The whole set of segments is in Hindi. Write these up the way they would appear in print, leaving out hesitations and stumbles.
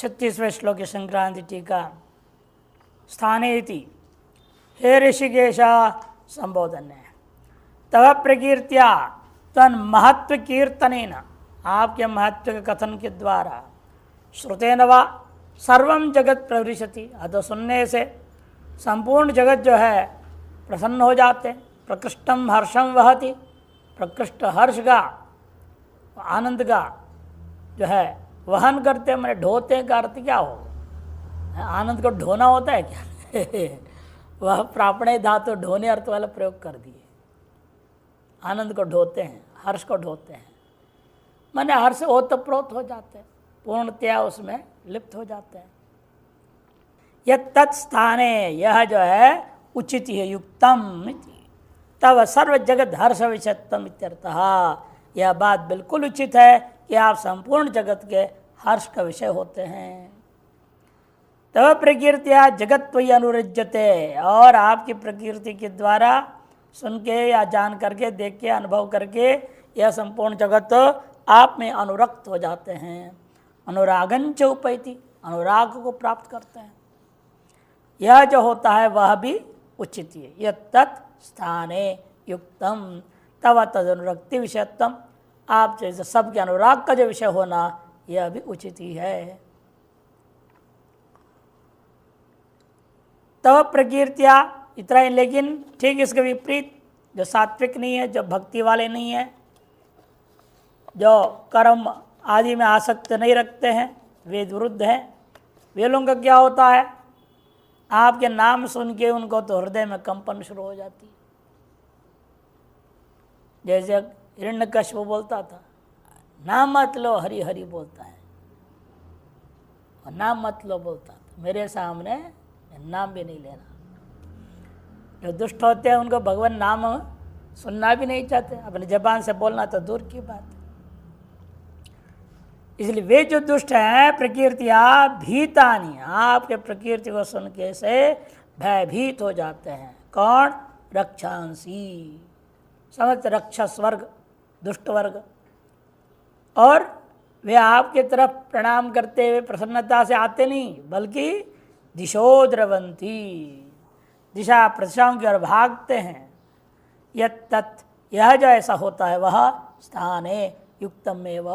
36वें श्लोक की संक्रांति टीका। स्थानेति हे ऋषिकेश संबोधन है। तव प्रकीर्त्या तन महत्व कीर्तनेन, आपके महत्व के कथन के द्वारा, श्रुतेन वा सर्वं जगत प्रवृशति, अतः सुनने से संपूर्ण जगत जो है प्रसन्न हो जाते। प्रकृष्टम हर्षम वहति, प्रकृष्ट हर्ष का आनंद का जो है वहन करते, मैंने ढोते का अर्थ क्या हो? आनंद को ढोना होता है क्या? वह प्रापणे धातु ढोने अर्थ वाला प्रयोग कर दिए। आनंद को ढोते हैं, हर्ष को ढोते हैं, मैंने हर्ष ओतप्रोत हो जाते हैं, पूर्णतया उसमें लिप्त हो जाते हैं। यह तत्स्थाने, यह जो है उचित है, युक्तम इति तब सर्व जगत हर्ष विषयत्वम इत्यर्थः। यह बात बिल्कुल उचित है कि आप संपूर्ण जगत के हर्ष का विषय होते हैं। तब प्रकीर्तिया जगत्वयि अनुरज्यते, और आपकी प्रकृति के द्वारा सुन के या जान करके, देख के, अनुभव करके यह संपूर्ण जगत आप में अनुरक्त हो जाते हैं। अनुरागंच उपैति, अनुराग को प्राप्त करते हैं। यह जो होता है वह भी उचित है। यह तत् स्थाने युक्तम तव तदनुरक्ति विषयत्वम, आप जैसे सबके अनुराग का जो विषय होना यह भी उचित ही है। तव प्रकीर्तिया इतना ही, लेकिन ठीक इसके विपरीत जो सात्विक नहीं है, जो भक्ति वाले नहीं है, जो कर्म आदि में आसक्त नहीं रखते हैं, वे विरुद्ध हैं। वे लोगों का क्या होता है? आपके नाम सुन के उनको तो हृदय में कंपन शुरू हो जाती है। जैसे हिरण्यकश्यप बोलता था, नाम मत लो हरि हरि बोलता है, और नाम मत लो बोलता था, मेरे सामने नाम भी नहीं लेना। जो दुष्ट होते हैं उनको भगवान नाम सुनना भी नहीं चाहते, अपने जबान से बोलना तो दूर की बात है। इसलिए वे जो दुष्ट हैं प्रकीर्तिया भीतानी, आपके प्रकीर्ति को सुन के से भयभीत हो जाते हैं। कौन? रक्षांसी, समस्त रक्षस वर्ग, दुष्ट वर्ग। और वे आपके तरफ प्रणाम करते हुए प्रसन्नता से आते नहीं, बल्कि दिशो द्रवंती, दिशा प्रदिशाओं की ओर भागते हैं। यत् तत्, यह जो ऐसा होता है वह स्थाने युक्तमेव,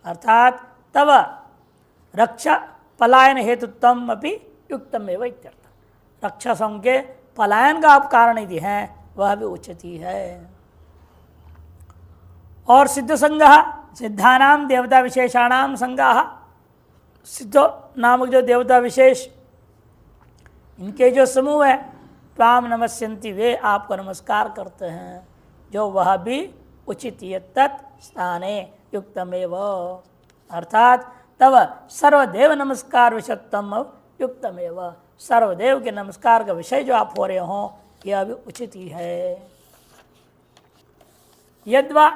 अर्थात तव रक्षा पलायन हेतुत्वम अपि युक्तमेव इत्यर्थ। रक्षसों के पलायन का आप कारण यदि हैं वह भी उचित ही है। और सिद्ध संगः, सिद्धानाम देवता विशेषाणाम संगाः, सिद्ध नामक जो देवता विशेष इनके जो समूह है, त्वाम नमस्यन्ति, वे आपको नमस्कार करते हैं, जो वह भी उचित है। तत् स्थाने युक्तमेव, अर्थात तव सर्वदेव नमस्कार विषयत्वम युक्तमेव, सर्वदेव के नमस्कार का विषय जो आप हो रहे हो यह भी उचित ही है। यद्वा,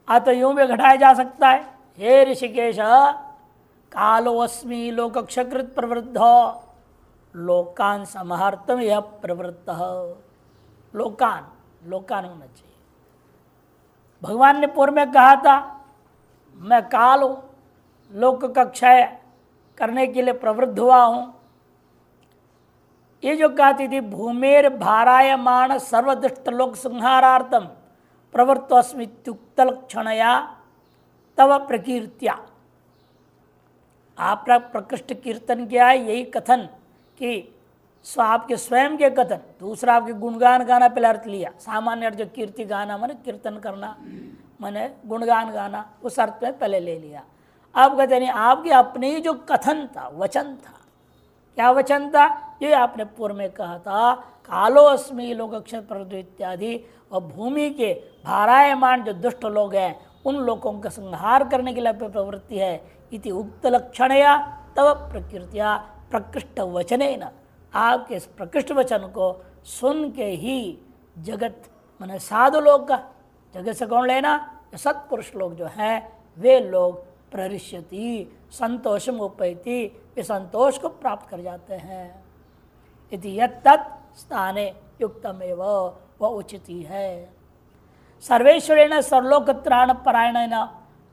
तो यूं भी घटाया जा सकता है, हे ऋषिकेश कालोऽस्मि लोकक्षकृत प्रवृद्धो लोकान समाहर्तुम यह प्रवृत्तः। लोकान, लोकान होना चाहिए। भगवान ने पूर्व में कहा था मैं काल हूँ, लोक का क्षय करने के लिए प्रवृत्त हुआ हूँ। ये जो कहती थी भूमेर भारायमाण सर्वदुष्ट लोक संहारार्थम प्रवृत्तोस्मित्युक्त लक्षणया तव प्रकीर्त्या, आपका प्रकृष्ट कीर्तन किया है, यही कथन कि आपके स्वयं के कथन, दूसरा आपके गुणगान गाना पहले अर्थ लिया। सामान्य अर्थ जो कीर्ति गाना माने कीर्तन करना, माने गुणगान गाना, उस अर्थ में पहले ले लिया। आप कहते नहीं, आपके अपने ही जो कथन था, वचन था। क्या वचन था? ये आपने पूर्व में कहा था कालो अस्मि लोकक्षय प्रवृत्त इत्यादि, और भूमि के भारायमान जो दुष्ट लोग हैं उन लोगों का संहार करने के लिए प्रवृत्ति है। इति उक्त लक्षणया तव प्रकृतिया प्रकृष्ट वचनेन, आपके इस प्रकृष्ट वचन को सुन के ही जगत माने साधु लोग का, जगत से कौन लेना? सत्पुरुष लोग जो हैं वे लोग प्ररिष्यति संतोषम उपैति, ये संतोष को प्राप्त कर जाते हैं। यदि यत् स्थाने युक्तमेव, वह उचित ही है। सर्वेश्वरेण सर्वलोक त्राण परायणेन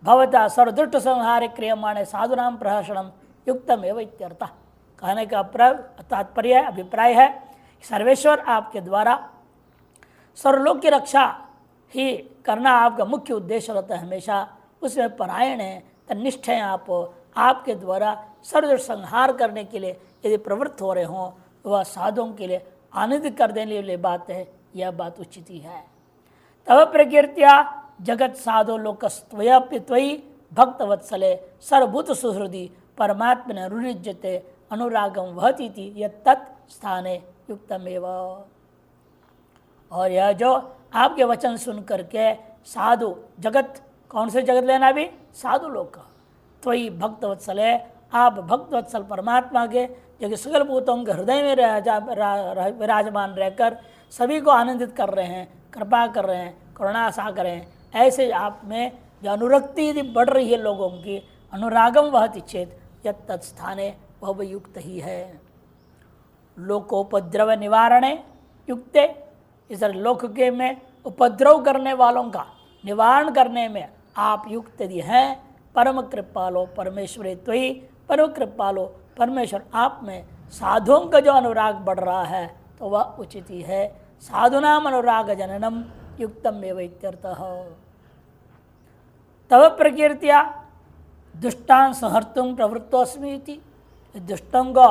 भवता सर्वदुष्ट संहारे क्रियमाणे साधुनाम प्रहर्षणम युक्तम एवं इत्यर्थः। कहने का तात्पर्य अभिप्राय है, सर्वेश्वर आपके द्वारा सर्वलोक की रक्षा ही करना आपका मुख्य उद्देश्य रहता है, हमेशा उसमें परायण है, तनिष्ठ हैं आप। आपके द्वारा सर्वदुष्ट संहार करने के लिए यदि प्रवृत्त हो रहे हों तो वह साधुओं के लिए आनंदित कर देने वाली बात है, यह बात उचित ही है। तव प्रकीर्त्या जगत साधो लोकस्त्वयि भक्तवत्सले सर्वभूत सुहृदि परमात्मने रुज्यते अनुरागम वहती यत् स्थाने युक्तमेव। और यह जो आपके वचन सुन करके साधु जगत, कौन से जगत लेना भी, साधु लोग का, त्वयि भक्तवत्सले, आप भक्तवत्सल परमात्मा के जो कि सकल भूतों के हृदय में विराजमान रहकर सभी को आनंदित कर रहे हैं, कृपा कर रहे हैं, करुणा सागर हैं, ऐसे आप में जो अनुरक्ति यदि बढ़ रही है लोगों की, अनुरागम वहति चेत यत् तत्स्थाने वह युक्त ही है। लोकोपद्रव निवारणे युक्ते, इस लोक के में उपद्रव करने वालों का निवारण करने में आप युक्त यदि हैं। परम कृपालो परमेश्वरी त्वयि, परम कृपालो परमेश्वर आप में साधुओं का जो अनुराग बढ़ रहा है तो वह उचित ही है। साधुनाम अनुराग जननम युक्तम एवं इत्यर्थः। तव प्रकीर्त्या दुष्टान संहर्तुम प्रवृत्तोस्मि इति, दुष्टों को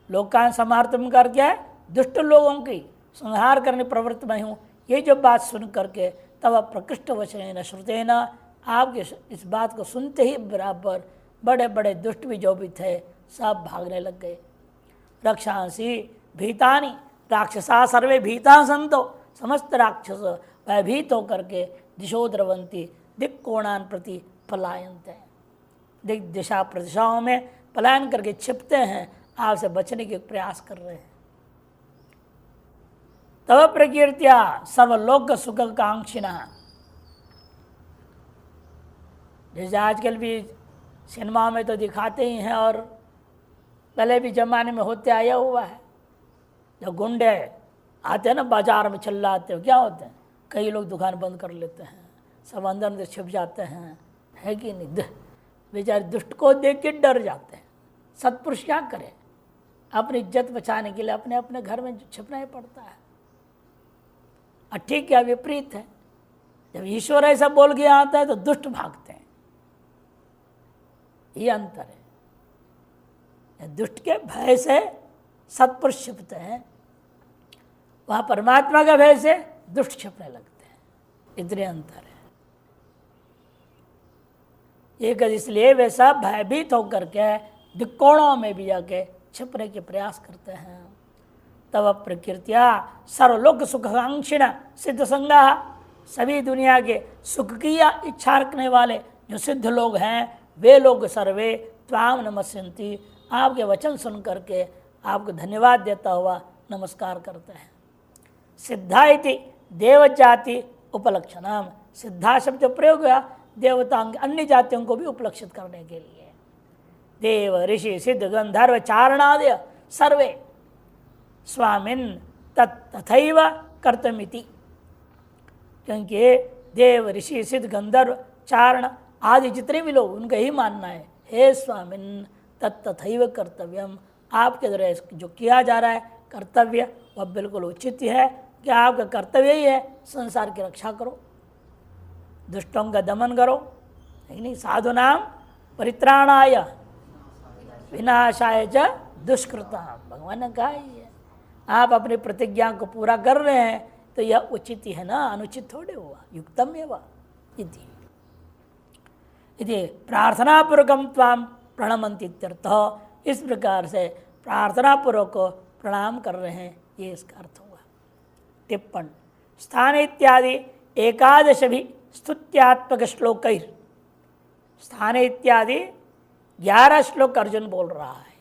लोकान संहार्तुम करके दुष्ट लोगों की संहार करने प्रवृत्त में हूँ, ये जो बात सुन करके तब प्रकृष्ट वचन श्रुतेन, आपके इस बात को सुनते ही बराबर बड़े बड़े दुष्ट भी जो भी थे सब भागने लग गए। रक्षांसी भीतानि राक्षसा सर्वे भीता संतो, समस्त राक्षस भयभीत होकर के दिशो द्रवंती दिक्कोणान प्रति पलायनते, दिक दिशा प्रदिशाओं में पलायन करके छिपते हैं, आपसे बचने के प्रयास कर रहे हैं। तव प्रकीर्त्या सर्वलोक सुख कांक्षिणः, जैसे आजकल भी सिनेमा में तो दिखाते ही हैं और पहले भी जमाने में होते आया हुआ है, जब गुंडे आते हैं ना बाजार में चिल्लाते हो, क्या होते हैं, कई लोग दुकान बंद कर लेते हैं, सब अंदर अंदर छिप जाते हैं, है कि नहीं। बेचारे दुष्ट को देख के डर जाते हैं। सत्पुरुष क्या करे, अपनी इज्जत बचाने के लिए अपने अपने घर में छिपना ही पड़ता है। और ठीक क्या विपरीत है, जब ईश्वर ऐसा बोल के आता है तो दुष्ट भागते हैं, ये अंतर है। दुष्ट के भय से सत्पुरुष छिपते हैं, वहाँ परमात्मा का भय से दुष्ट छिपने लगते हैं, इतने अंतर है। एक इसलिए वे सब भयभीत होकर के दिक्कोणों में भी जाके छिपने के प्रयास करते हैं। तब प्रकृतिया सर्वलोक सुखांक्षिण सिद्ध संगा, सभी दुनिया के सुख की इच्छा रखने वाले जो सिद्ध लोग हैं वे लोग सर्वे त्वाम नमस्यन्ति, आपके वचन सुन करके आपको धन्यवाद देता हुआ नमस्कार करते हैं। सिद्धा इति देव जाति उपलक्षणम, सिद्धा शब्द जो प्रयोग हुआ देवताओं अन्य जातियों को भी उपलक्षित करने के लिए। देव ऋषि सिद्ध गंधर्व चारणादय सर्वे स्वामिन तथैव कर्तमिति, क्योंकि देव ऋषि सिद्ध गंधर्व चारण आदि जितने भी लोग उनका ही मानना है, हे स्वामिन तथैव कर्तव्यम, आपके द्वारा जो किया जा रहा है कर्तव्य वह बिल्कुल उचित है कि आपका कर्तव्य ही है संसार की रक्षा करो, दुष्टों का दमन करो, नहीं साधुनाम परित्राणाय विनाशाय च दुष्कृता, भगवान ने कहा ही है। आप अपनी प्रतिज्ञा को पूरा कर रहे हैं तो यह उचित ही है ना, अनुचित थोड़े हुआ, युक्तम एवं इति। प्रार्थनापूर्वकम त्वाम प्रणमन्ति इत्यर्थः, इस प्रकार से प्रार्थनापूर्वक प्रणाम कर रहे हैं, ये इसका अर्थ हुआ। टिप्पण स्थान इत्यादि एकादश भी स्तुत्यात्मक श्लोक, स्थान इत्यादि 11 श्लोक अर्जुन बोल रहा है।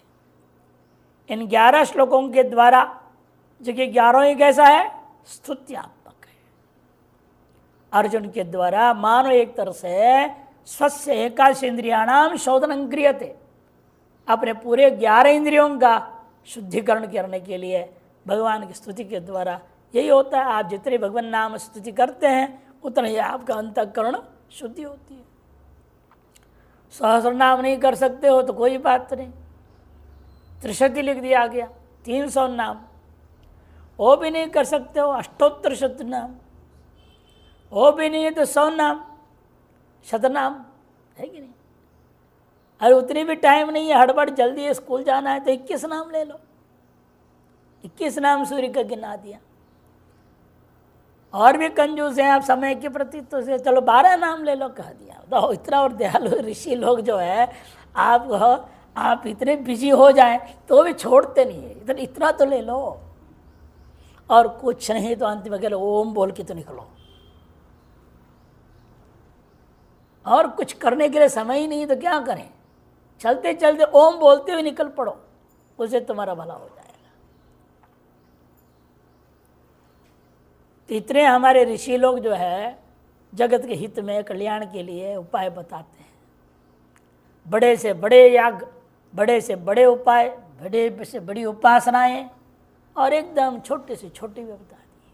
इन 11 श्लोकों के द्वारा जो कि 11 ही कैसा है, स्तुत्यात्मक है। अर्जुन के द्वारा मानो एक तरह से स्वस्य एकादश इंद्रियाणाम शोधनं क्रियते, अपने पूरे 11 इंद्रियों का शुद्धिकरण करने के लिए भगवान की स्तुति के द्वारा यही होता है। आप जितने भगवान नाम स्तुति करते हैं उतना ही आपका अंतःकरण शुद्धि होती है। सहस्र नाम नहीं कर सकते हो तो कोई बात नहीं, त्रिशति लिख दिया गया, 300 नाम। वो भी नहीं कर सकते हो, अष्टोत्तर शत नाम। वो भी नहीं है तो 100 नाम, शतनाम, है कि नहीं? अरे उतनी भी टाइम नहीं है, हड़बड़ जल्दी है, स्कूल जाना है तो 21 नाम ले लो। 21 नाम सूर्य का गिना दिया। और भी कंजूस हैं आप समय के प्रति, तो से चलो 12 नाम ले लो कह दिया। तो इतना और दयालु ऋषि लोग जो है, आप इतने बिजी हो जाएं तो भी छोड़ते नहीं है, इतना तो ले लो। और कुछ नहीं तो अंत में कह लो ओम बोल के तो निकलो। और कुछ करने के लिए समय ही नहीं तो क्या करें, चलते चलते ओम बोलते हुए निकल पड़ो, उससे तुम्हारा भला हो जाएगा। तो इतने हमारे ऋषि लोग जो है जगत के हित में, कल्याण के लिए उपाय बताते हैं। बड़े से बड़े याग, बड़े से बड़े उपाय, बड़े से बड़ी उपासनाएं, और एकदम छोटे से छोटी भी बता दी।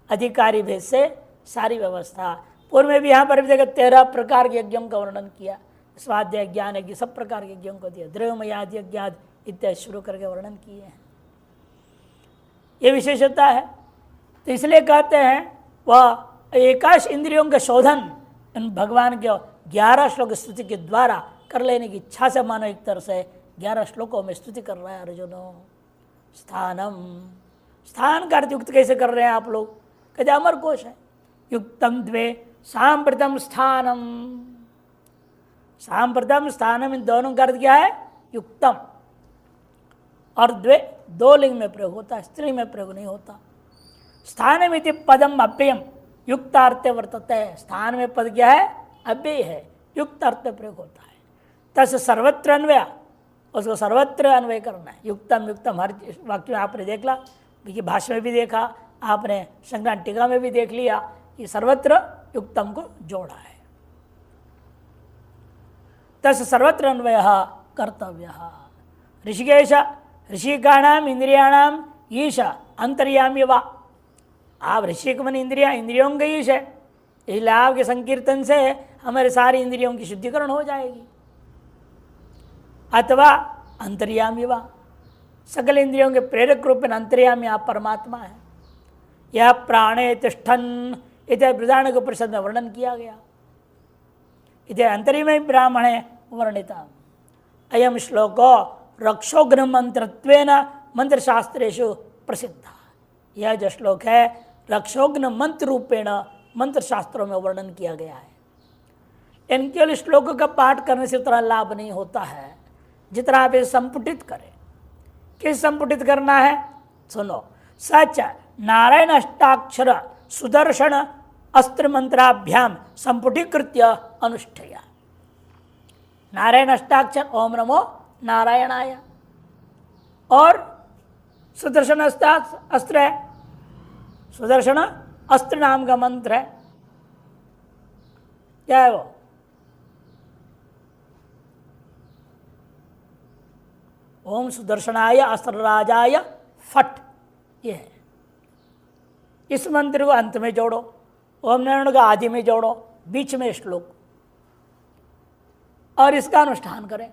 अधिकारी भेद से सारी व्यवस्था। पूर्व में भी यहाँ पर भी देखा 13 प्रकार के यज्ञों का वर्णन किया। स्वाध्याय, ज्ञान यज्ञ, सब प्रकार के यज्ञों को दिया। द्रव्यमयादि यज्ञ इत्यादि शुरू करके वर्णन किए हैं। ये विशेषता है। तो इसलिए कहते हैं वह एकाश इंद्रियों का शोधन इन भगवान के 11 श्लोक स्तुति के द्वारा कर लेने की इच्छा से मानो एक तरह से 11 श्लोकों में स्तुति कर रहा है अर्जुनो। स्थानम, स्थान का अर्थ युक्त कैसे कर रहे हैं आप लोग? कहते अमर कोश है। युक्तम द्वे सांप्रतम स्थानम, सांप्रतम स्थानम, इन दोनों का अर्थ क्या है? युक्तम। और द्वे दो लिंग में प्रयोग होता है, स्त्री में प्रयोग नहीं होता। स्थानमिति पदम अव्ययम युक्तार्थे वर्तते। स्थान में पद क्या है? अव्यय है, युक्त अर्थ में प्रयोग होता है। तस् सर्वत्र अन्वय, उसको सर्वत्र अन्वय करना है। युक्तम युक्तम हर वाक्य में आपने देख ला, कि भाष्य में भी देखा, आपने संग्रह टीका में भी देख लिया कि सर्वत्र युक्तम को जोड़ा है। तस् सर्वत्र अन्वय कर्तव्य। ऋषिकेश ऋषिकाणाम इंद्रियाणाम ईश अंतर्यामी वा। आप ऋषिक मन इंद्रिया, इंद्रियों का ईश है, इसलिए आपके संकीर्तन से हमारे सारी इंद्रियों की शुद्धिकरण हो जाएगी। अथवा अंतर्यामी वा, सकल इंद्रियों के प्रेरक रूप में अंतर्यामी आप परमात्मा है। यह प्राणे तिष्ठन इत्यादि बृहदारण्यक उपनिषद में वर्णन किया गया। इति अंतरिमय ब्राह्मणे वर्णिता। अयम श्लोको रक्षोघ्न मंत्रत्वेन मंत्रशास्त्रेषु प्रसिद्ध। यह जो श्लोक है रक्षोघ्न मंत्र रूपेण मंत्र शास्त्रों में वर्णन किया गया है। इनके श्लोकों का पाठ करने से उतना लाभ नहीं होता है जितना आप इसे संपुटित करें। किस संपुटित करना है? सुनो। सच नारायण अष्टाक्षर सुदर्शन अस्त्र मंत्राभ्याम संपुटीकृत्य अनुष्ठया। नारायण अष्टाक्षर ओम नमो नारायणाय, और सुदर्शन अस्त्र है, सुदर्शन अस्त्र नाम का मंत्र है। क्या है वो? ओम सुदर्शनाय अस्त्रराजाय फट, ये है। इस मंत्र को अंत में जोड़ो, ओम नारायण का आदि में जोड़ो, बीच में श्लोक, और इसका अनुष्ठान करें।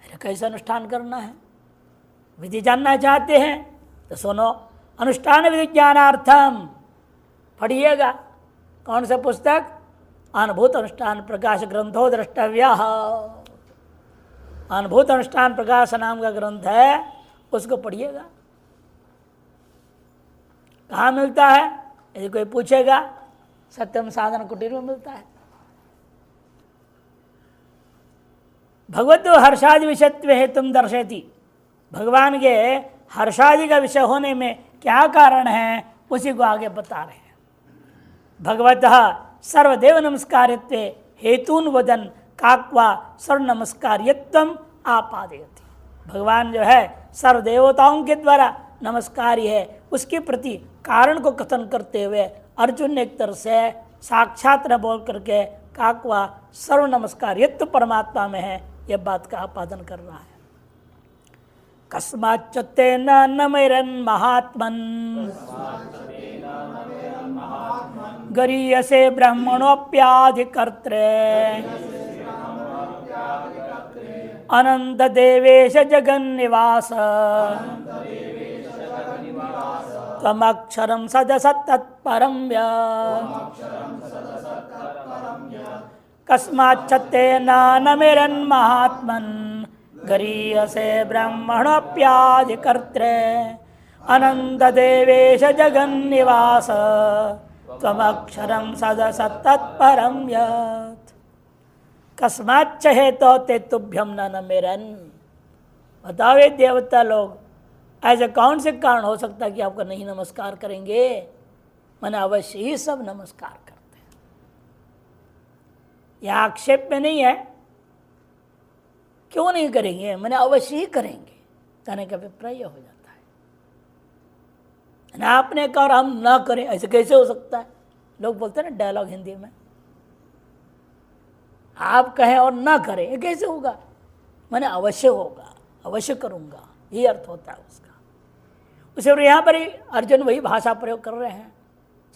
अरे कैसे अनुष्ठान करना है? विधि जानना चाहते हैं तो सुनो। अनुष्ठान विधि ज्ञानार्थम पढ़िएगा। कौन सा पुस्तक? अनुभूत अनुष्ठान प्रकाश ग्रंथो द्रष्टव्य। अनुभूत अनुष्ठान प्रकाश नाम का ग्रंथ है, उसको पढ़िएगा। कहाँ मिलता है? यदि कोई पूछेगा, सत्यम साधन कुटीर में मिलता है। भगवत हर्षादि विषयत्व हेतु दर्शयति। भगवान के हर्षादि का विषय होने में क्या कारण है, उसी को आगे बता रहे हैं। भगवतः सर्वदेव नमस्कारित्व हेतून वदन काक्वा सर्व नमस्कार्यत्वम आपादयति। भगवान जो है सर्वदेवताओं के द्वारा नमस्कारी है, उसके प्रति कारण को कथन करते हुए अर्जुन ने एक तरह से साक्षात न बोल करके काक्वा सर्व नमस्कार्यत्व परमात्मा में है, यह बात का आपादन कर रहा है। कस्माच्चते न नमैरन् महात्मन् गरीयसे ब्रह्मणोऽप्याधिकर्त्रे अनंत देवेश जगन्निवास त्वमक्षरं सदसत्तत्परं कस्माच्चते नानमिरन्महात्मन् गरीयसे ब्रह्मणोऽप्याधिकर्त्रे अनंत देवेश जगन्निवास त्वमक्षरं सदसत्तत्परं यत् कस्माच्च हेतो ते तुभ्यम न मेरन। बताओ ये देवता लोग ऐसे कौन से कारण हो सकता है कि आपको नहीं नमस्कार करेंगे? मैंने अवश्य ही सब नमस्कार करते हैं। यह आक्षेप में नहीं है क्यों नहीं करेंगे, मैंने अवश्य ही करेंगे कहने का अभिप्राय हो जाता है ना। आपने कहा और हम ना करें, ऐसे कैसे हो सकता है? लोग बोलते हैं ना डायलॉग हिंदी में, आप कहें और ना करें ये कैसे होगा? मैंने अवश्य होगा, अवश्य करूंगा, ये अर्थ होता है उसका। उसे यहाँ पर ही अर्जुन वही भाषा प्रयोग कर रहे हैं।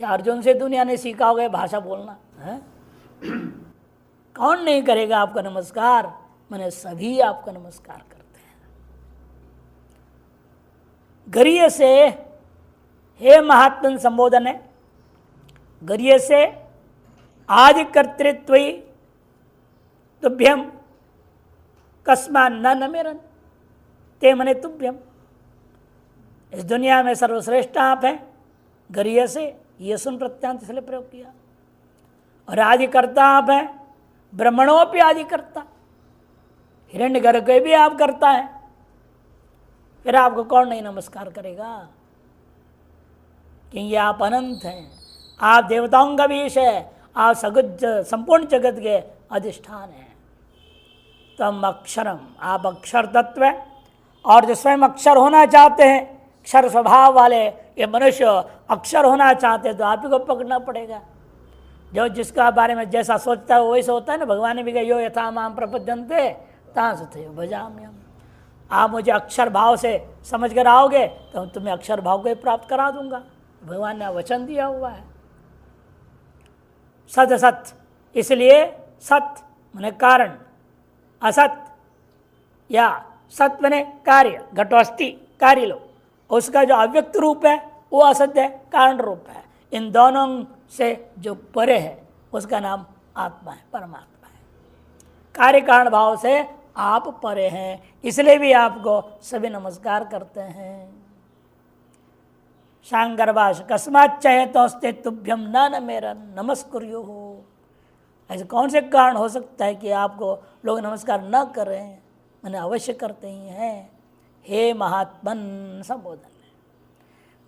चाहे अर्जुन से दुनिया ने सीखा होगा भाषा बोलना है। कौन नहीं करेगा आपका नमस्कार? मैंने सभी आपका नमस्कार करते हैं। गरीय से हे महात्मन संबोधन है। गरीय से आदि कर्तृत्व तुभ्यम कस्मा न मेरन ते मने तुभ्यम। इस दुनिया में सर्वश्रेष्ठ आप हैं। गरीय से ये सुन प्रत्यांत इसलिए प्रयोग किया। और आदिकर्ता आप हैं, ब्रह्मणों पे आदिकर्ता, हिरण्यगर्भ के भी आप करता है। फिर आपको कौन नहीं नमस्कार करेगा? क्योंकि आप अनंत हैं, आप देवताओं का बीज है, आप सगुज संपूर्ण जगत के अधिष्ठान हैं। तम अक्षरम, आप अक्षर तत्व है। और जो स्वयं अक्षर होना चाहते हैं, अक्षर स्वभाव वाले ये मनुष्य अक्षर होना चाहते हैं, तो आप ही को पकड़ना पड़ेगा। जो जिसका बारे में जैसा सोचता है वो वैसा होता है ना। भगवान ने भी कहा यो यथा माम प्रपद्यन्ते तांसुते भजाम्यहम्। आप मुझे अक्षर भाव से समझ कर आओगे तो तुम्हें अक्षर भाव को ही प्राप्त करा दूंगा। भगवान ने वचन दिया हुआ है। सत असत, इसलिए सत माने कारण, असत या सत माने कार्य, घटोस्ति कार्य लो, उसका जो अव्यक्त रूप है वो असत है, कारण रूप है। इन दोनों से जो परे है उसका नाम आत्मा है, परमात्मा है। कार्य कारण भाव से आप परे हैं, इसलिए भी आपको सभी नमस्कार करते हैं। शांगरभाष कस्मात् चहेतोस्ते तुभ्यम न मेरा नमस्कुर्यो हो। ऐसे कौन से कारण हो सकता है कि आपको लोग नमस्कार न कर रहे हैं? मैंने अवश्य करते ही हैं। हे महात्मन संबोधन है।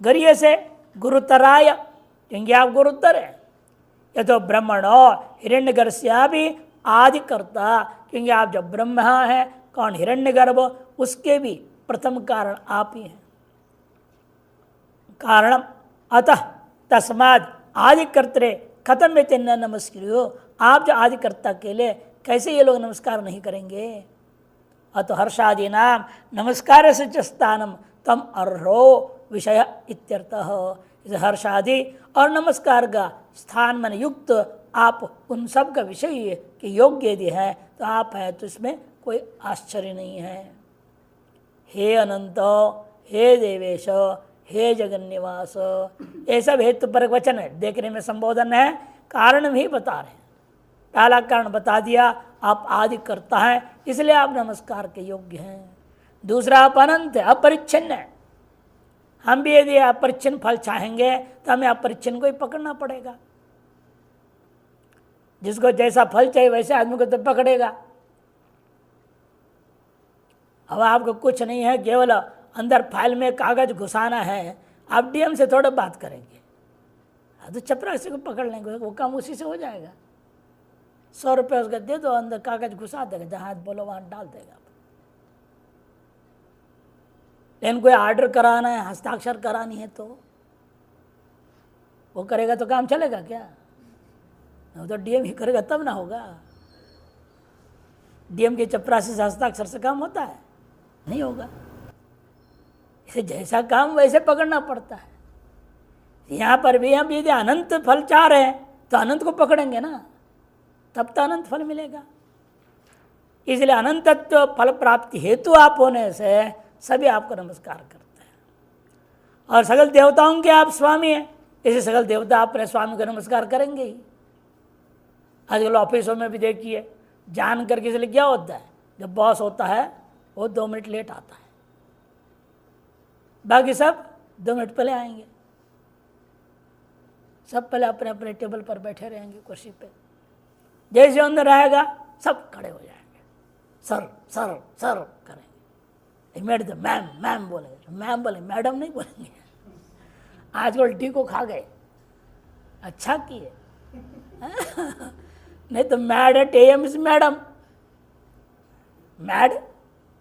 गरीय से गुरुतराय, क्योंकि आप गुरुतर हैं। ये तो ब्रह्मणो हिरण्यगर्भस्या भी आदि करता, क्योंकि आप जब ब्रह्मा है, कौन हिरण्यगर्भ, उसके भी प्रथम कारण आप ही हैं। कारणम अतः तस्माद आदिकर्त्रे खत्म में तेन नमस्कृयो। आप जो आदिकर्ता के लिए कैसे ये लोग नमस्कार नहीं करेंगे? अतो हर्षादि नाम नमस्कार से च स्थानम तम अर्हो विषय इत्यर्थः। इस हर्षादि और नमस्कार का स्थान मन युक्त आप उन सब का विषय के योग्य यदि है तो आप है, तो इसमें कोई आश्चर्य नहीं है। हे अनंत, हे देवेश, हे जगन्निवास, ये सब हेतु परक वचन है। देखने में संबोधन है, कारण भी बता रहे हैं। पहला कारण बता दिया, आप आदि करता है इसलिए आप नमस्कार के योग्य हैं। दूसरा आप अनंत है, अपरिच्छिन्न है। हम भी यदि अपरिच्छिन्न फल चाहेंगे तो हमें अपरिच्छिन्न को ही पकड़ना पड़ेगा। जिसको जैसा फल चाहिए वैसे आदमी को तो पकड़ेगा। अब आपको कुछ नहीं है, केवल अंदर फाइल में कागज घुसाना है, आप डीएम से थोड़ा बात करेंगे, तो चपरासी को पकड़ लेंगे, वो काम उसी से हो जाएगा। 100 रुपये उसका दे दो, अंदर कागज घुसा देगा, जहाँ बोलो वहाँ डाल देगा। लेकिन कोई आर्डर कराना है, हस्ताक्षर करानी है, तो वो करेगा तो काम चलेगा क्या? वो तो डीएम ही करेगा तब ना होगा। डीएम के चपरासी से हस्ताक्षर से काम होता है? नहीं होगा। इसे जैसा काम वैसे पकड़ना पड़ता है। यहाँ पर भी हम यदि अनंत फल चाह रहे हैं तो अनंत को पकड़ेंगे ना, तब तो अनंत फल मिलेगा। इसलिए अनंतत्व फल प्राप्ति हेतु आप होने से सभी आपको नमस्कार करते हैं। और सकल देवताओं के आप स्वामी हैं, इसे सकल देवता अपने स्वामी को नमस्कार करेंगे ही। आजकल ऑफिसों में भी देखिए, जान करके इसलिए क्या होता है, जब बॉस होता है वो 2 मिनट लेट आता है, बाकी सब 2 मिनट पहले आएंगे। सब पहले अपने अपने टेबल पर बैठे रहेंगे, कुर्सी पे। जैसे अंदर आएगा सब खड़े हो जाएंगे, सर सर सर करेंगे। मैडम मैम मैम बोलेंगे, मैम बोले, मैडम नहीं बोलेंगे। आजकल टी को खा गए, अच्छा किए। नहीं तो mad at am is madam, mad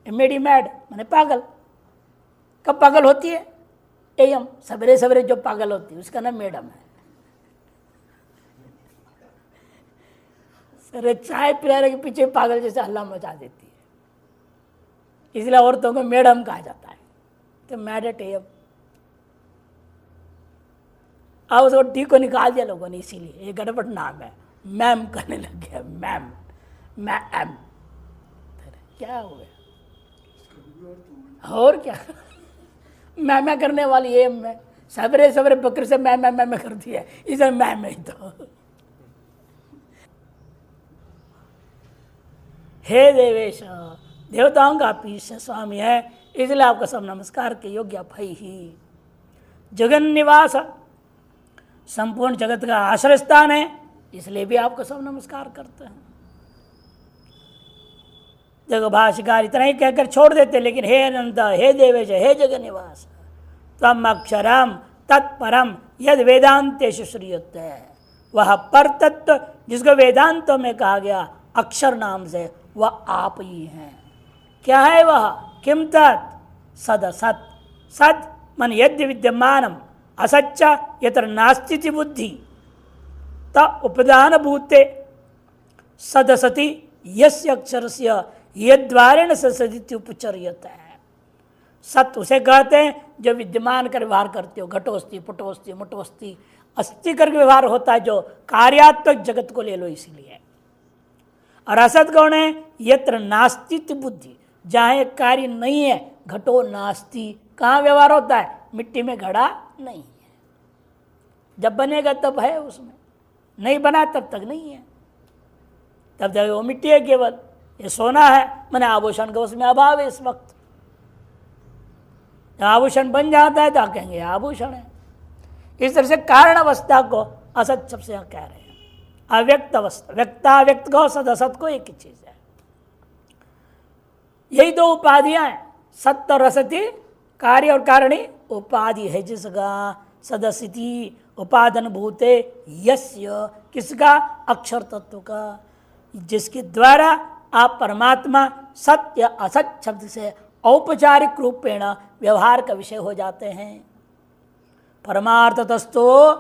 मेडी मैड माने पागल। कब पागल होती है? एम, सवेरे सवेरे जो पागल होती है उसका नाम मैडम है। सर चाय पिलाने के पीछे पागल जैसे हल्ला मचा देती है, इसलिए औरतों को मैडम कहा जाता है। तो मैड एट एम, अब उसको टी को निकाल दिया लोगों ने, इसीलिए ये गड़बड़ नाम है, मैम करने लग गया। मैम मैम क्या हो गया? और क्या मैं करने वाली एम में सवेरे सवेरे बकरी से मैं करती है, इसे मैं तो। हे देवेश, देवताओं का आप ईश्वर स्वामी है, इसलिए आपका सब नमस्कार के योग्य आप ही। जगन निवास, संपूर्ण जगत का आश्रय स्थान है, इसलिए भी आपको सब नमस्कार करते हैं। जगह भाष्यकार इतना ही कहकर छोड़ देते, लेकिन हे अनंत, हे देवेश, हे जगन निवास, तम अक्षरम तत्परम यद वेदांतेषु श्रूयते, वह पर तत्व जिसको वेदांतों में कहा गया अक्षर नाम से, वह आप ही हैं। क्या है वह? किम तत् सद असत, सद मन यद्य विद्यमानम, असच्च यत्र नास्ति बुद्धि, त उपदान भूते सदसति यस्य अक्षरस्य यद्वारेण सदिति उपचर्यते है। सत उसे कहते हैं जो विद्यमान कर व्यवहार करते हो, घटोस्ति पुटोस्ति मुटोस्ति अस्थि करके व्यवहार होता है, जो कार्यात्मक जगत को ले लो इसीलिए। और असत कौन है? यत्र नास्तित्व बुद्धि, जहाँ एक कार्य नहीं है, घटो नास्ति, कहाँ व्यवहार होता है? मिट्टी में घड़ा नहीं है, जब बनेगा तब है, उसमें नहीं बना तब तक नहीं है, तब तक वो मिट्टी है केवल। ये सोना है, मैंने आभूषण का उसमें अभाव है इस वक्त। जब आभूषण बन जाता है तो कहेंगे आभूषण है। इस तरह से कारण अवस्था को असत शब्द से यहाँ कह रहे हैं। अव्यक्त अवस्था, व्यक्ताव्यक्त को सद असत को एक ही चीज है। यही दो उपाधियां हैं, सत्य और असति, कार्य और कारणी उपाधि है जिसका सदस्यति उपादन भूते यस्य, किसका? अक्षर तत्व का, जिसके द्वारा आप परमात्मा सत्य असत शब्द से औपचारिक रूपेण व्यवहार का विषय हो जाते हैं। परमार्थतस्तो,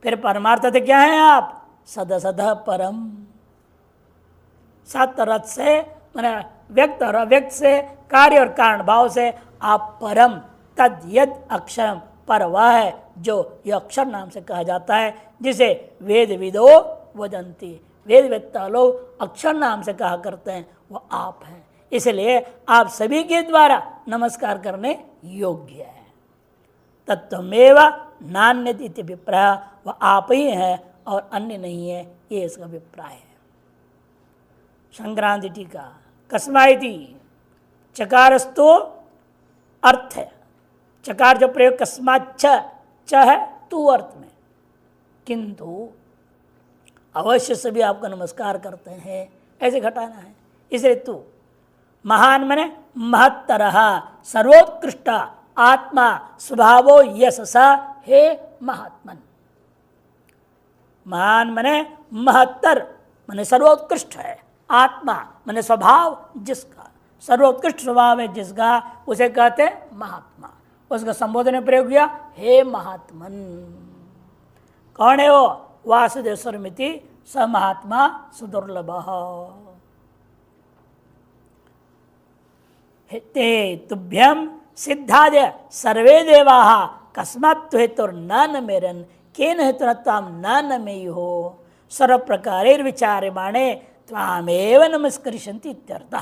फिर परमार्थत क्या है आप? सदसद परम, सत रथ से मैंने व्यक्त और अव्यक्त से, कार्य और कारण भाव से आप परम, तद यद अक्षरम, पर वह है जो यह अक्षर नाम से कहा जाता है, जिसे वेद विदो वदंती, वेद वेत्ता लोग अक्षर नाम से कहा करते हैं, वह आप हैं। इसलिए आप सभी के द्वारा नमस्कार करने योग्य है। तत्वमेव नान्यत अभिप्राय, वह आप ही है और अन्य नहीं है, ये इसका अभिप्राय है। संक्रांति टीका, कस्माइति चकारस्तो अर्थ है, चकार जो प्रयोग कस्मात च है तू अर्थ में, किंतु अवश्य सभी आपका नमस्कार करते हैं, ऐसे घटाना है। इसलिए तू महान मने महत्तर, सर्वोत्कृष्ट आत्मा स्वभावो यश स, हे महात्मन। महान मने महत्तर मने सर्वोत्कृष्ट है, आत्मा मने स्वभाव जिसका, सर्वोत्कृष्ट स्वभाव है जिसका, उसे कहते हैं महात्मा। उसका संबोधन में प्रयोग किया, हे महात्मन। कौन है वो? वासुदेव स्वरमिति स महात्मा सुदुर्लभ। ते तुभ्यम सिद्धादय सर्वे देवा कस्मात् हेतु न मेरन केन हेतु न ताम न मेयु हो सर्व प्रकार विचार माणे त्वामेव नमस्करिष्यन्ति इत्यर्थ।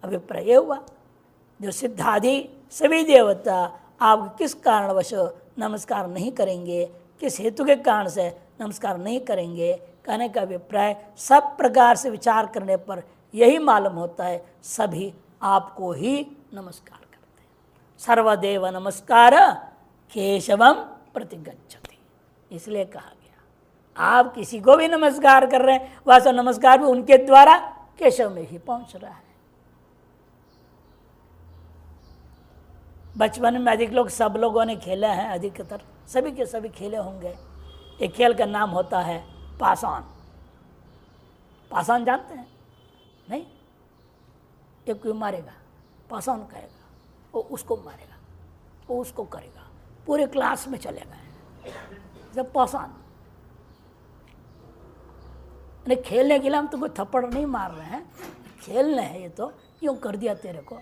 अभिप्राय हुआ जो सिद्धादि सभी देवता आप किस कारणवश नमस्कार नहीं करेंगे, किस हेतु के कारण से नमस्कार नहीं करेंगे, कहने का अभिप्राय सब प्रकार से विचार करने पर यही मालूम होता है सभी आपको ही नमस्कार करते हैं। सर्वदेव नमस्कार केशवम प्रतिगच्छति, इसलिए कहा गया आप किसी को भी नमस्कार कर रहे हैं वह सब नमस्कार भी उनके द्वारा केशव में ही पहुंच रहा है। बचपन में अधिक लोग सब लोगों ने खेले हैं, अधिकतर सभी के सभी खेले होंगे। एक खेल का नाम होता है पासौन। पासौन जानते हैं? नहीं? एक कोई मारेगा, पासौन कहेगा, वो उसको मारेगा, वो उसको करेगा, पूरे क्लास में चलेगा। जब पासौन खेलने के लिए हम तुमको थप्पड़ नहीं मार रहे हैं, खेलने हैं, ये तो यूँ कर दिया तेरे को,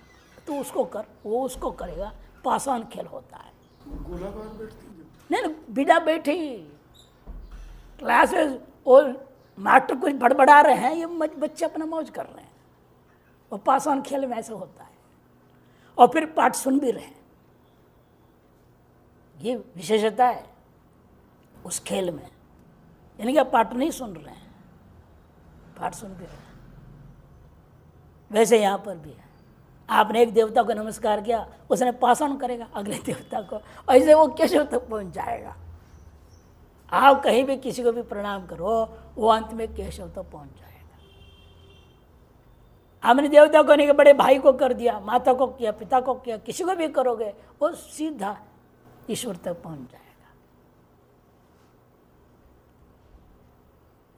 तो उसको कर, वो उसको करेगा, पासौन खेल होता है। नहीं, बिना बैठी क्लास में वो मास्टर कुछ बड़बड़ा रहे हैं, ये बच्चे अपना मौज कर रहे हैं, वो पासौन खेल में ऐसा होता है। और फिर पाठ सुन भी रहे हैं, ये विशेषता है उस खेल में, यानी कि पाठ नहीं सुन रहे हैं, पाठ सुन भी रहे हैं। वैसे यहाँ पर भी है, आपने एक देवता को नमस्कार किया, उसने पासौन करेगा अगले देवता को, ऐसे वो केशव तक पहुँच जाएगा। आप कहीं भी किसी को भी प्रणाम करो, वो अंत में केशव तक पहुँच जाएगा। आपने देवता को नहीं कि बड़े भाई को कर दिया, माता को किया, पिता को किया, किसी को भी करोगे वो सीधा ईश्वर तक पहुँच जाएगा।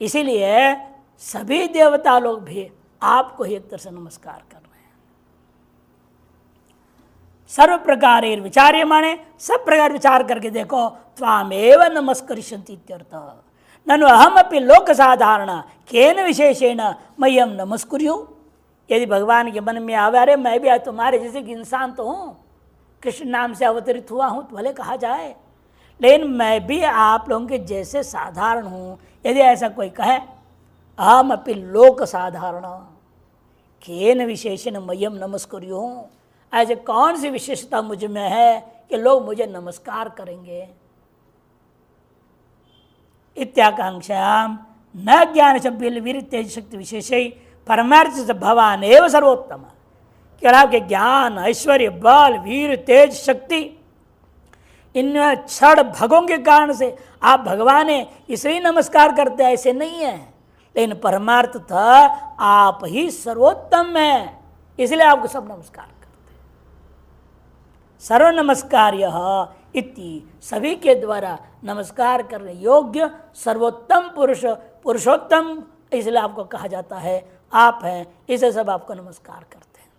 इसीलिए सभी देवता लोग भी आपको ही एक तरह से नमस्कार कर रहे हैं। सर्व प्रकार विचार्य माने सब प्रकार विचार करके देखो, त्वामेव नमस्करिष्यन्ति इत्यर्थ। ननु अहमपि लोक साधारण केन विशेषेण मह्यम नमस्कुर्युं। यदि भगवान के मन में आवे, अरे मैं भी तुम्हारे जैसे इंसान तो हूँ, कृष्ण नाम से अवतरित हुआ हूँ, तो भले कहा जाए, लेकिन मैं भी आप लोगों के जैसे साधारण हूँ। यदि ऐसा कोई कहे, अहमपि लोक साधारण केन विशेषेण मह्यम नमस्कुर्युं, ऐसे कौन सी विशेषता मुझ में है कि लोग मुझे नमस्कार करेंगे। इत्याकांक्षायाम न ज्ञान शब्द वीर तेज शक्ति विशेष परमार्थ से भगवान एवं सर्वोत्तम। केवल आपके ज्ञान, ऐश्वर्य, बल, वीर, तेज, शक्ति, इन 6 भगों के कारण से आप भगवान है इसलिए नमस्कार करते हैं, ऐसे नहीं है। लेकिन परमार्थ था आप ही सर्वोत्तम है, इसलिए आपको सब नमस्कार करते हैं। सर्व नमस्कार्य इति, सभी के द्वारा नमस्कार करने योग्य सर्वोत्तम पुरुष, पुरुषोत्तम, इसलिए आपको कहा जाता है आप हैं, इसे सब आपको नमस्कार करते हैं।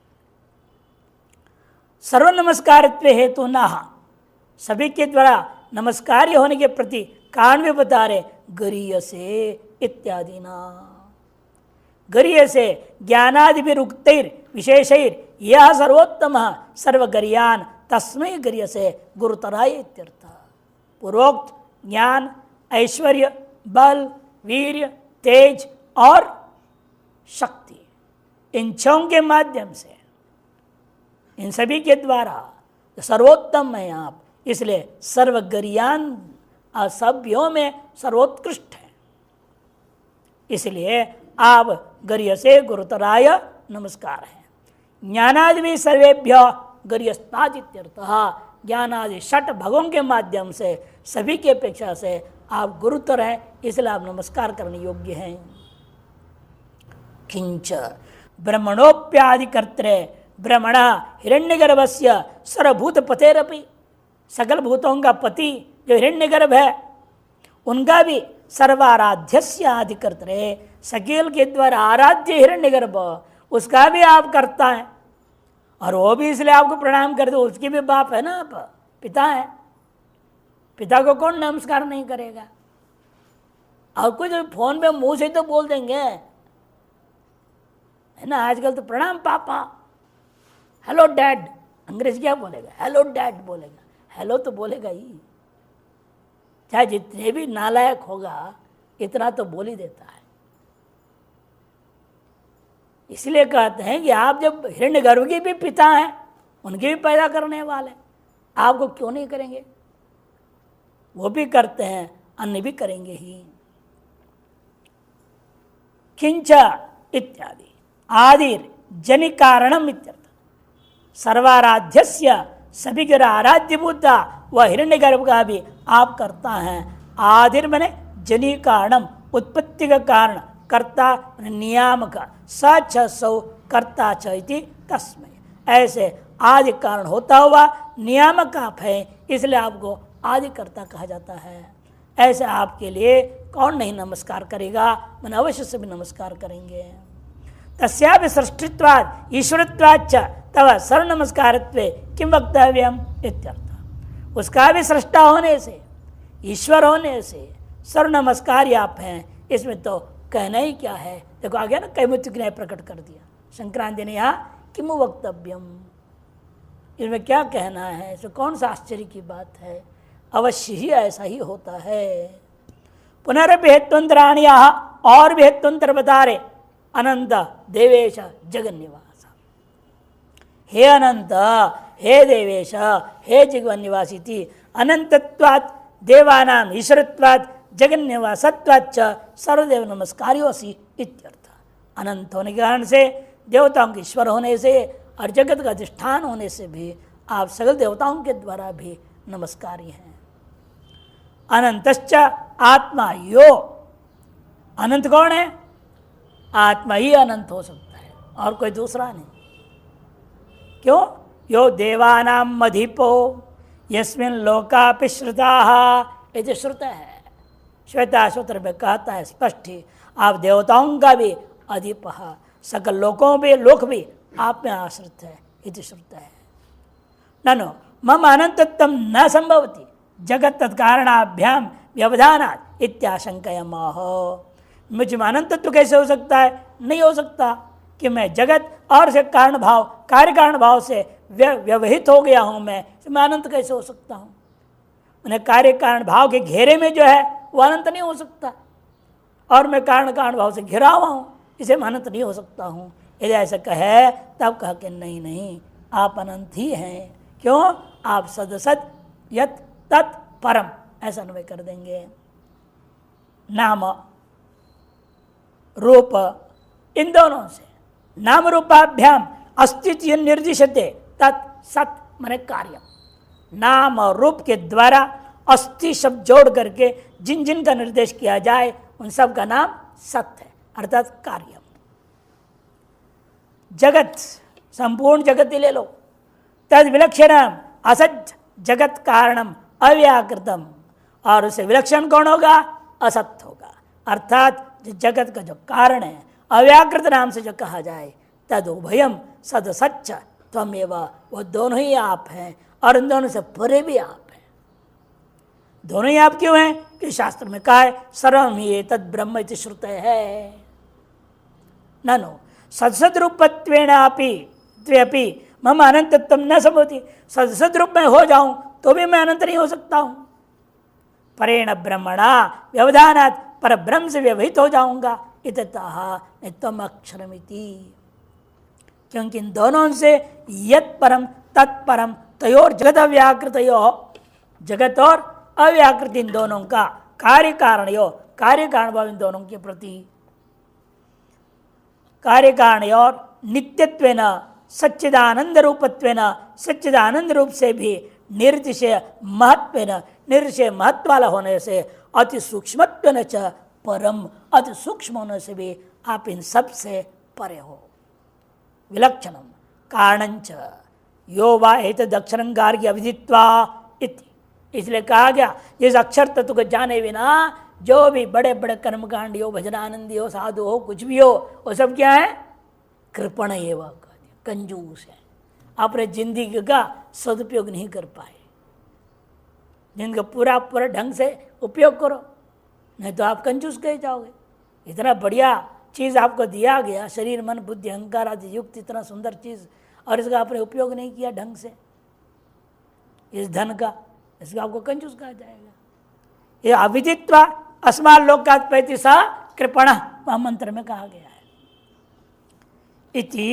सर्व नमस्कारित्व हेतु न, सभी के द्वारा नमस्कार्य होने के प्रति कारण भी बता रहे, गरीय से इत्यादि ना। गरीय से ज्ञानादिभिरुक्तैर विशेषैर यह सर्वोत्तम सर्वगरीयान तस्मै गरीय से गुरुतराय इत्यर्थ। पूर्वोक्त ज्ञान, ऐश्वर्य, बल, वीर्य, तेज और शक्ति, इन 6 के माध्यम से, इन सभी के द्वारा सर्वोत्तम है आप, इसलिए सर्वगरीयान सभ्यों में सर्वोत्कृष्ट है। इसलिए आप गरीय से गुरुतराय नमस्कार है। ज्ञानादि सर्वेभ्य गरीयस्तादित्यर्थः, ज्ञानादि 6 भगों के माध्यम से सभी की अपेक्षा से आप गुरुतर हैं, इसलिए आप नमस्कार करने योग्य हैं। किंच ब्रह्मणोप्यादिकर्त्रे ब्रह्मण हिरण्यगर्भस्य सर्वभूत पतेरपि, सकल भूतों का पति जो हिरण्यगर्भ है उनका भी सर्वाराध्यस्य आदिकर्त्रे, सकेल के द्वारा आराध्य हिरण्यगर्भ, उसका भी आप करता है, और वो भी इसलिए आपको प्रणाम कर दो, उसके भी बाप है ना, आप पिता है, पिता को कौन नमस्कार नहीं करेगा। और कुछ फोन पे मुंह से तो बोल देंगे, है ना, आजकल तो प्रणाम पापा, हेलो डैड, अंग्रेजी क्या बोलेगा, हेलो डैड बोलेगा, हेलो तो बोलेगा ही, चाहे जितने भी नालायक होगा इतना तो बोल ही देता है। इसलिए कहते हैं कि आप जब हिरण्यगर्भ के भी पिता हैं, उनके भी पैदा करने वाले, आपको क्यों नहीं करेंगे? वो भी करते हैं, अन्य भी करेंगे ही। किंच इत्यादि आदिर जनि कारणम इत्यर्थ। सर्वाराध्यस्य सभी के आराध्य बुद्धा वह हिरण्यगर्भ का भी आप करता है। आदिर मने जनि कारणम, उत्पत्ति का कारण, कर्ता नियामक, सच सौ कर्ता च इति तस्मै। ऐसे आदि कारण होता हुआ नियामक आप है, इसलिए आपको आदि कर्ता कहा जाता है। ऐसे आपके लिए कौन नहीं नमस्कार करेगा? मन अवश्य से भी नमस्कार करेंगे। तस्यापि सृष्टित्वात् ईश्वरत्वाच्च तव सर्व नमस्कारत्वे किम वक्तव्यम इत्यर्थ। उसका भी सृष्टा होने से, ईश्वर होने से सर्व नमस्कार आप हैं, इसमें तो कहना ही क्या है। देखो आ गया ना, कैमुतिक न्याय प्रकट कर दिया संक्रांति ने यहाँ, किम वक्तव्यम, इसमें क्या कहना है, इसमें कौन सा आश्चर्य की बात है? अवश्य ही ऐसा ही होता है। पुनरपि हेत्वंतराणि और भी हेत्वंतर बता रहे। अनंत देवेश जगन्निवास, हे अनंत, हे देवेश, हे जगन्निवासी थी। अनंतत्वात् देवानाम ईश्वरत्वात् जगन्निवासत्वाच्च सर्वदेव नमस्कार्योऽसि इत्यर्थ। अनंत होने के कारण से, देवताओं के ईश्वर होने से और जगत का अधिष्ठान होने से भी आप सकल देवताओं के द्वारा भी नमस्कारी हैं। अनंतश्च आत्मा यो, अनंत कौन है? आत्मा ही अनंत हो सकता है और कोई दूसरा नहीं। क्यों? यो देवानाम मधिपो यस्मिन् लोकापि श्रुताः, ये जो श्रुत है, श्वेता सूत्र में कहता है स्पष्ट ही, आप देवताओं का भी अधिप, सकल लोकों भी, लोक भी आप में आश्रित है, ये श्रुत है। ननु मम अनंतत्व न संभवति जगत तत्कारणाभ्याम व्यवधानात् इत्याशंकयमाह। मुझ में अनंतत्व कैसे हो सकता है? नहीं हो सकता कि मैं जगत और से कारण भाव, कार्य कारण भाव से व्यवहित हो गया हूँ, मैं अनंत कैसे हो सकता हूँ? उन्हें कार्य कारण भाव के घेरे में जो है वो अनंत नहीं हो सकता, और मैं कारण कारण भाव से घिरा हुआ हूँ, इसे मैं अनंत नहीं हो सकता हूँ। यदि ऐसा कहे तब कह के नहीं नहीं, आप अनंत ही हैं। क्यों? आप सदसत यत तत् परम, ऐसा अन्वय कर देंगे। नाम रूप, इन दोनों से नाम रूपाभ्याम अस्तित्व निर्दिशते तत् सत माने कार्य। नाम और रूप के द्वारा अस्थि शब्द जोड़ करके जिन जिन का निर्देश किया जाए उन सब का नाम सत्य है, अर्थात कार्य। जगत, संपूर्ण जगत ही ले लो, तद विलक्षणम असत जगत कारणम अव्याकृतम, और उसे विलक्षण कौन होगा? असत होगा। अर्थात जो जगत का जो कारण है अव्याकृत नाम से जो कहा जाए, तद उभयम सद सच्च त्वमेव, वो दोनों ही आप हैं और उन दोनों से परे भी आप हैं। दोनों ही आप क्यों हैं? कि शास्त्र में कहा है सर्वम ही एतद् ब्रह्म इति श्रुते है। ननु सदसद रूपत्वेनापि त्वेपि मम अनंतत्व न संभवति। सदसद रूप में हो जाऊं तो भी मैं अनंत नहीं हो सकता हूं। परेण ब्रह्मणा व्यवधानात् पर ब्रह्म से व्यवहित हो जाऊंगा, इततः नित्यम अक्षरमिति। क्योंकि इन दोनों से यत परम तत्परम तयोर जगत अव्याकृतयो, जगत और अव्याकृत इन दोनों का कार्य कारणयो, कार्य कारण भाव इन दोनों के प्रति कार्य कारण और नित्यत्वेन सच्चिदानंद रूपत्वेन, सच्चिदानंद रूप से भी निर्तिशय महत्वेन, निर्तिशय महत्व वाला होने से अति सूक्ष्मत्वेन च परम, अति सूक्ष्म होने से भी आप इन सब से परे हो। विलक्षणम कारणंच यो वा एतद् अक्षरं गार्ग्य अविदित्वा इति, इसलिए कहा गया जिस अक्षर तत्व को जाने बिना जो भी बड़े बड़े कर्मकांडी हो, भजनानंदी हो, साधु हो, कुछ भी हो, वो सब क्या है? कृपण एवं, कंजूस है, अपने जिंदगी का सदुपयोग नहीं कर पाए। जिनका पूरा पूरा ढंग से उपयोग करो, नहीं तो आप कंजूस कहे जाओगे। इतना बढ़िया चीज़ आपको दिया गया, शरीर मन बुद्धि अहंकार आदि युक्त इतना सुंदर चीज़, और इसका आपने उपयोग नहीं किया ढंग से, इस धन का, इसको आपको कंजूस कहा जाएगा। ये अविदित्वा अस्मात् लोकात् पैति स कृपणः वह मंत्र में कहा गया है। इति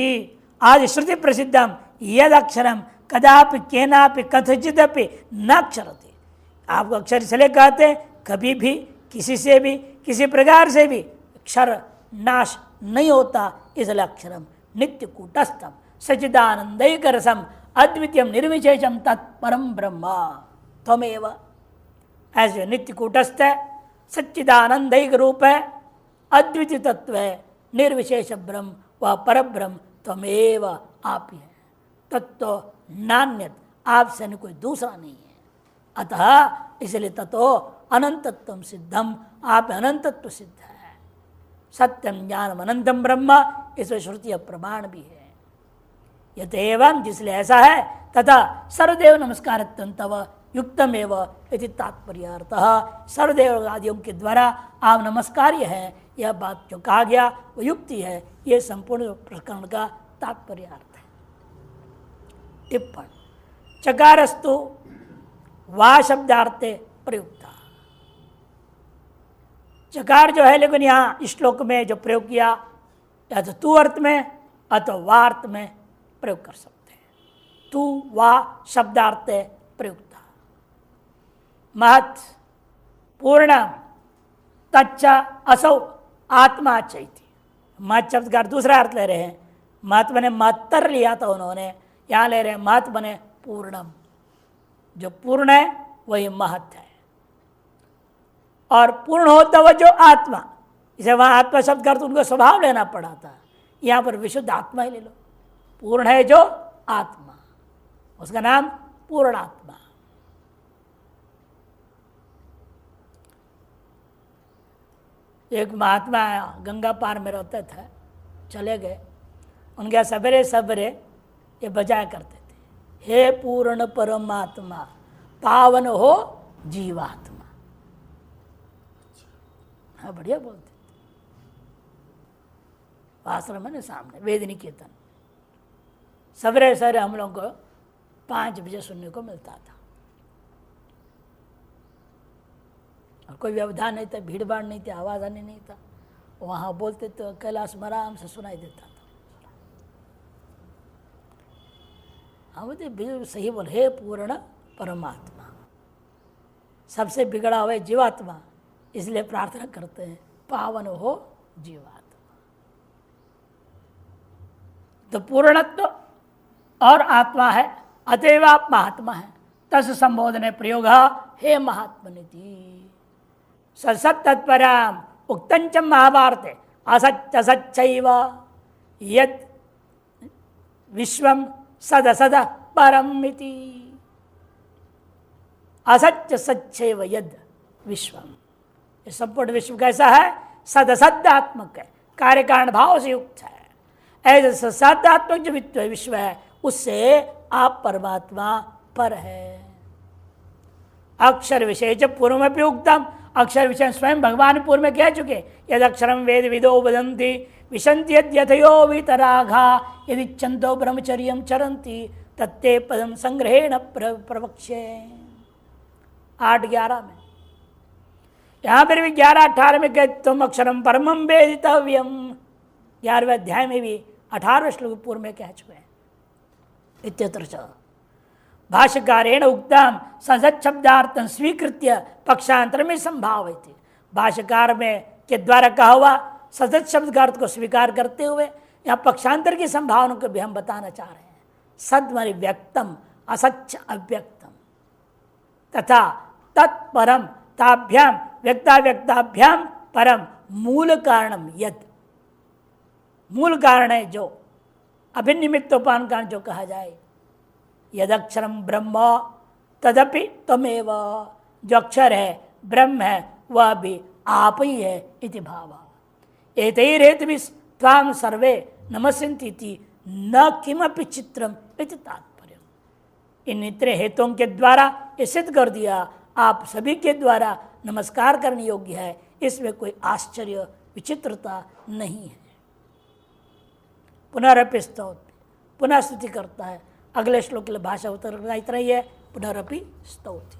आज श्रुति प्रसिद्धम यद अक्षरम कदापि केनापि कथचिदपि न अक्षरते। आपको अक्षर इसलिए कहते हैं कभी भी किसी से भी किसी प्रकार से भी अक्षर नाश नहीं होता, इसलिए अक्षरम नित्य कूटस्थम सच्चिदानंदैक रसम अद्वितीयम निर्विशेषम तत्परम ब्रह्म त्वमेव। ऐसे नित्य कूटस्थ है, सच्चिदानंदैक रूप है, अद्वितीय तत्व है, निर्विशेष ब्रह्म वह पर ब्रह्म त्वमेव आप ही है। तत्व नान्यत आपसे न कोई दूसरा नहीं है। अतः इसलिए ततो अनंतत्व सिद्धम आप अनंतत्व सिद्ध है। सत्यम ज्ञानम अनंतम ब्रह्म इसमें श्रुति प्रमाण भी है। यतएवं जिसलिए ऐसा है तथा सर्वदेव नमस्कार तव युक्तम एवं यदि तात्पर्यार्थः सर्वदेव आदियों के द्वारा आप नमस्कार्य है, यह बात जो कहा गया वो युक्ति है। यह संपूर्ण प्रकरण का तात्पर्यार्थ है। टिप्पण चकारस्तु वा शब्दार्थे प्रयुक्ता। चकार जो है लेकिन यहाँ श्लोक में जो प्रयोग किया या तो तू अर्थ में अथवा वा अर्थ में प्रयोग कर सकते हैं। तू वा शब्दार्थे प्रयुक्ता। महत् पूर्ण तच्च असौ आत्मा चैति। महत् शब्द का दूसरा अर्थ ले रहे हैं। महत् बने महत्तर लिया था उन्होंने, यहाँ ले रहे हैं महत् बने पूर्णम। जो पूर्ण है वही महत् है और पूर्ण होता हुआ जो आत्मा, इसे वहाँ आत्मा शब्द का अर्थ उनको स्वभाव लेना पड़ा था, यहाँ पर विशुद्ध आत्मा ही ले लो। पूर्ण है जो आत्मा, उसका नाम पूर्ण आत्मा। एक महात्मा गंगा पार में रहते थे, चले गए, उनके सवेरे सवेरे ये बजाया करते थे, हे पूर्ण परमात्मा पावन हो जीवात्मा। हाँ बढ़िया बोलते थे। आश्रम है ना सामने वेद निकेतन, सवेरे सवेरे हम लोग को 5 बजे सुनने को मिलता था। और कोई व्यवधान नहीं था, भीड़ भाड़ नहीं थी, आवाज आने नहीं था, वहाँ बोलते तो कैलाश में आराम से सुनाई देता था। हाँ बोलते सही बोल, हे पूर्ण परमात्मा, सबसे बिगड़ा हुआ जीवात्मा, इसलिए प्रार्थना करते हैं पावन हो जीवात्मा। तो पूर्णत्व और आत्मा है, अतएव आप महात्मा है। तस् संबोधने प्रयोग हे महात्मनिति सत तत्पराम उक्तंच महाभारते असत्य असच्चैव यद विश्वम सदसद परम इति। असत्य सच्चैव यद विश्वम, ये संपूर्ण विश्व कैसा है? सदसदात्मक है, कार्य कारण भाव से युक्त है। ऐसे सदात्मक जो विश्व है उससे आप परमात्मा पर है। अक्षर विशेष पूर्व में भी उक्तम, अक्षर विषय स्वयं भगवान पूर्व में कह चुके, यद अक्षरम वेद विदो वदन्ति विशन्ति यद्यथयो वितराघा यदि चंदो ब्रह्मचर्यम चरन्ति तत्ते पदम संग्रहेण प्रवक्ष्ये। 8-11 में, यहाँ पर भी 11-18 में कहते तुम अक्षरम परमम वेदितव्यम। 11वें अध्याय में भी 18वें श्लोक पूर्व में कह चुके हैं। इत्यत्र च भाष्यकारेण उक्तम संसद शब्दार्थं स्वीकृत्य पक्षांतर में संभावयति। भाष्यकार में के द्वारा कहा हुआ सदत शब्द का अर्थ को स्वीकार करते हुए यहाँ पक्षांतर की संभावना को भी हम बताना चाह रहे हैं। सद माने व्यक्तम, असच्च अव्यक्तम, तथा तत्परम ताभ्याम व्यक्ताव्यक्ताभ्याम परम मूल कारणम यद, मूल कारण है जो अभिनिमित्तोपान कारण जो कहा जाए। यदक्षरम ब्रह्म तदपि त्वमेव, जो अक्षर है ब्रह्म है वह भी आप ही है इति भाव। एतैरेतभिः त्वां सर्वे नमस्यन्ति न किमपि चित्रम इति तात्पर्य। इन इतने हेतुओं के द्वारा ये सिद्ध कर दिया आप सभी के द्वारा नमस्कार करने योग्य है, इसमें कोई आश्चर्य विचित्रता नहीं है। पुनरपि स्तौति, पुनः स्तुति करता है। अगले श्लोक के लिए भाषा उत्तर इतना ही है, पुनरपि स्तौति।